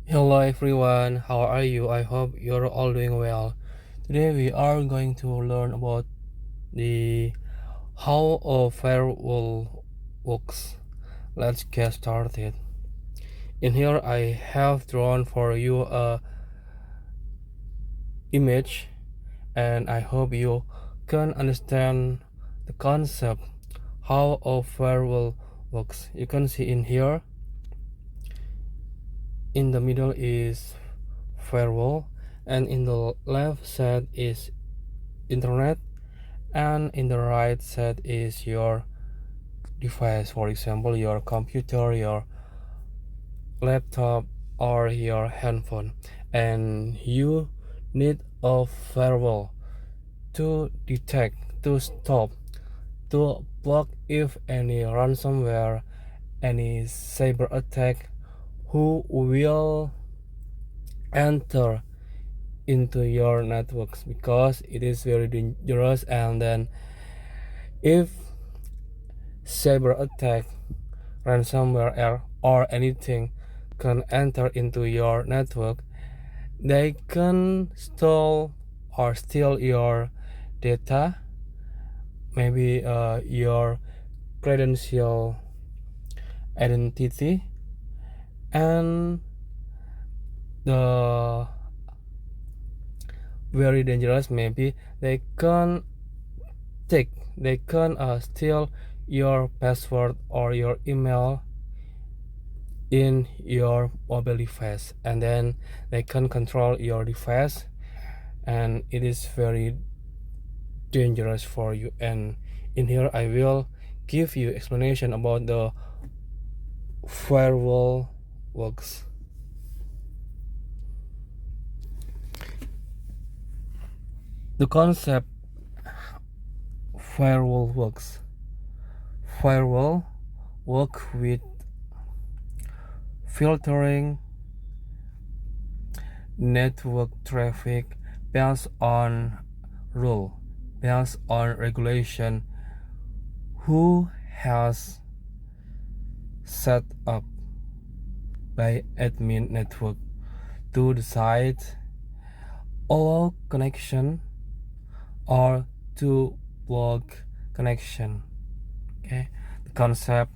Hello everyone, how are you? I hope you're all doing well. Today we are going to learn about the how a firewall works. Let's get started. In here I have drawn for you a image and I hope you can understand the concept how a firewall works. You can see in here in the middle is firewall and in the left side is internet and in the right side is your device, for example your computer, your laptop or your handphone, and you need a firewall to detect, to stop, to block if any ransomware, any cyber attack who will enter into your networks, because it is very dangerous. And then if cyber attack, ransomware or anything can enter into your network, they can steal your data, maybe your credential, identity, and the very dangerous, maybe they can steal your password or your email in your mobile device, and then they can control your device, and it is very dangerous for you. And in here I will give you explanation about the firewall works. The concept firewall works. Firewall work with filtering network traffic based on rule, based on regulation who has set up by admin network to decide allow connection or to block connection. Okay, the concept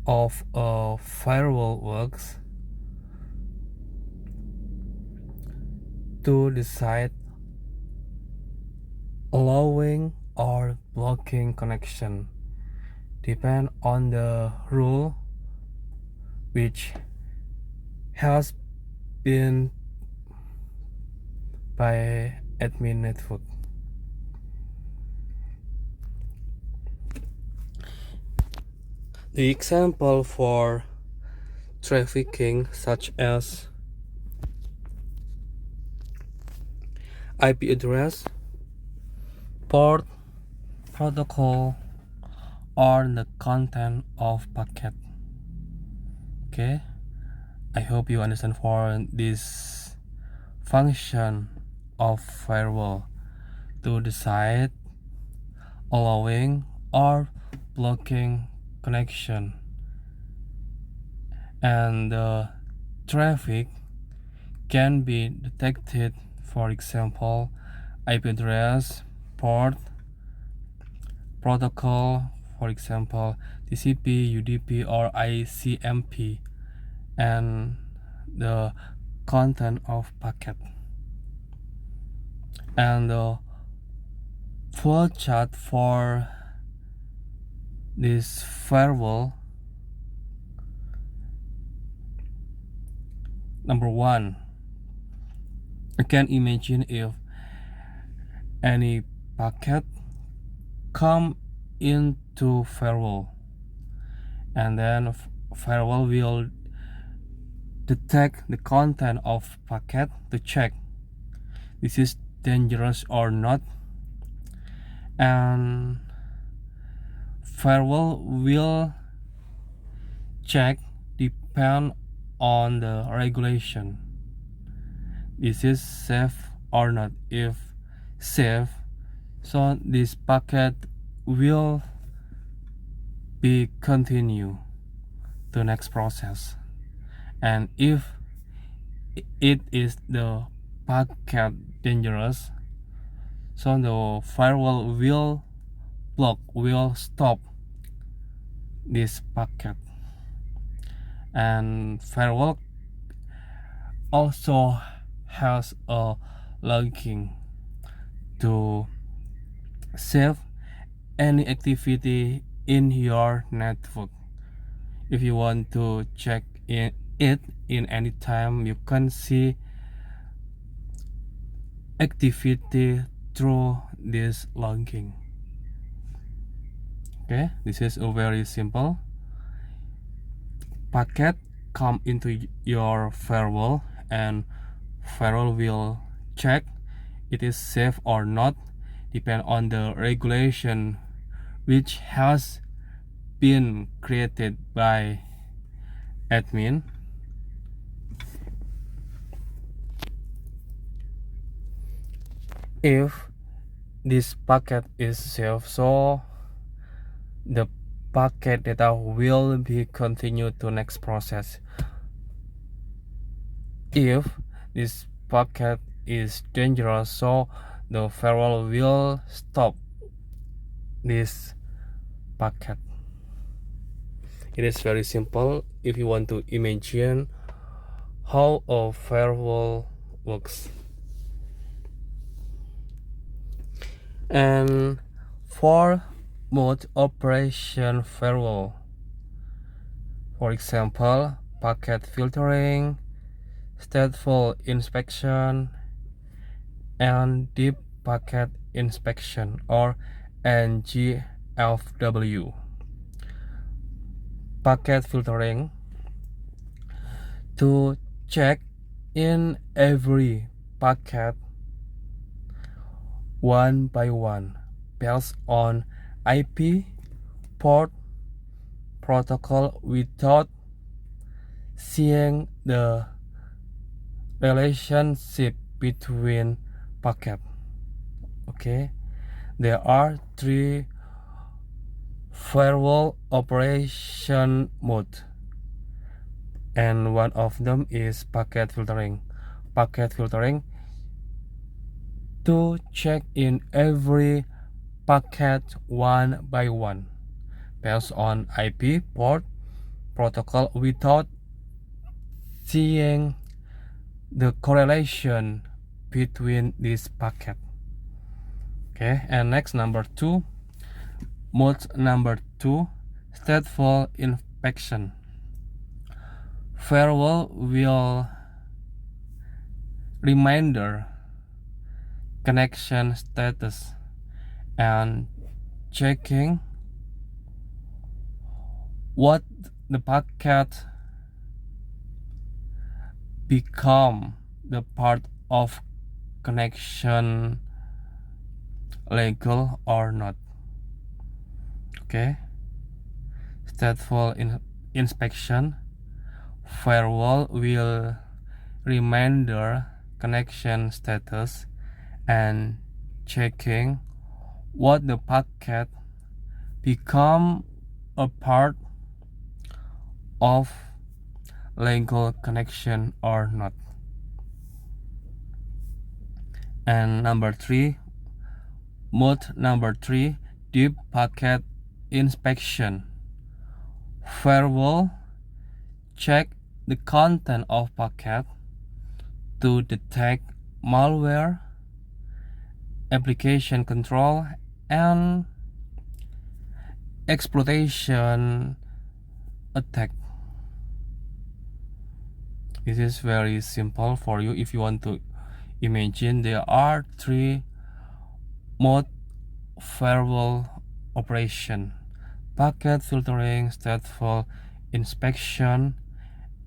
of a firewall works to decide allowing or blocking connection depend on the rule which has been by admin network. The example for trafficking such as IP address, port, protocol, or the content of packet. Okay, I hope you understand for this function of firewall to decide allowing or blocking connection, and the traffic can be detected, for example IP address, port, protocol, for example TCP, UDP or ICMP, and the content of packet. And the flow chart for this firewall: number one, you can imagine if any packet come into firewall, and then firewall will detect the content of packet to check this is dangerous or not, and firewall will check depend on the regulation, this is safe or not. If safe, so this packet will be continue to next process, And if it is the packet dangerous, so the firewall will stop this packet. And firewall also has a logging to save any activity in your network. If you want to check it in any time, you can see activity through this logging. Okay, this is a very simple. Packet come into your firewall and firewall will check it is safe or not depend on the regulation which has been created by admin. If this packet is safe, so the packet data will be continued to next process. If this packet is dangerous, so the firewall will stop this packet. It is very simple if you want to imagine how a firewall works. And for mode operation firewall, for example, packet filtering, stateful inspection, and deep packet inspection or NGFW. Packet filtering to check in every packet one by one based on IP port protocol without seeing the relationship between packet. Okay, there are 3 firewall operation mode, and one of them is packet filtering. Packet filtering to check in every packet one by one based on IP port protocol without seeing the correlation between this packet. Okay, and next mode number 2, stateful inspection. Firewall will reminder connection status and checking what the packet become the part of connection legal or not. Okay, stateful inspection. Firewall will reminder connection status and checking what the packet become a part of legal connection or not. And mode number 3, deep packet inspection. Firewall check the content of packet to detect malware, application control, and exploitation attack. This is very simple for you if you want to imagine. There are 3 mode firewall operation: packet filtering, stateful inspection,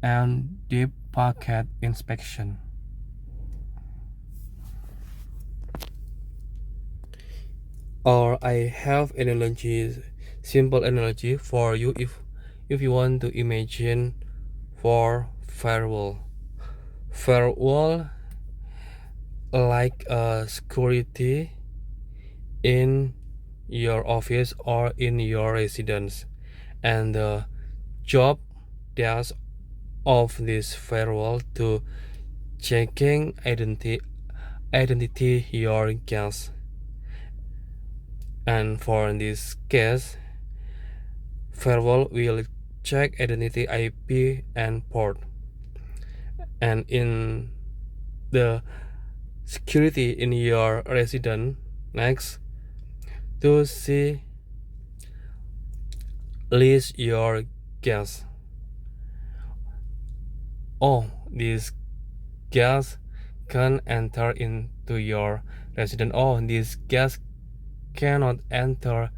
and deep packet inspection. Or I have simple analogy for you if you want to imagine for firewall. Firewall like a security in your office or in your residence, and the job does of this firewall to checking identity your guest. And for this case, firewall will check identity IP and port. And in the security in your resident, next to see list your guests. Oh, these guests can enter into your resident. Oh, these guests cannot enter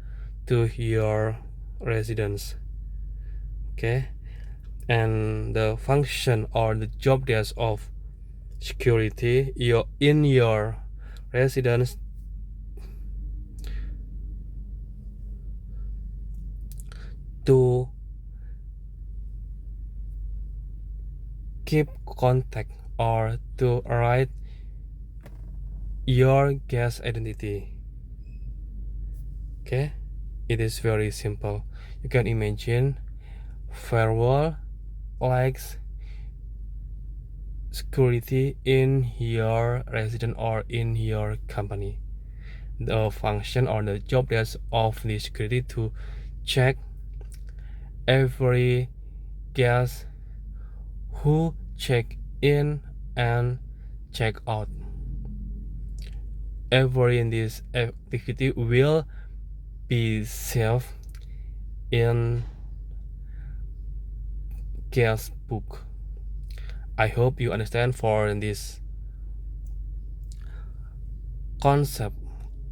to your residence. Okay, and the function or the job desk of security in your residence to keep contact or to write your guest identity. Okay, it is very simple. You can imagine firewall likes security in your residence or in your company. The function or the job desk of the security to check every guest who check in and check out. Every in this activity will be saved in guest book. I hope you understand for this concept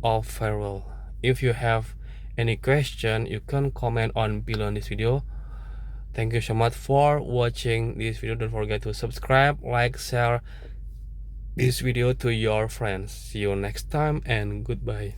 of firewall. If you have any question, you can comment on below this video. Thank you so much for watching this video. Don't forget to subscribe, like, share this video to your friends. See you next time and goodbye.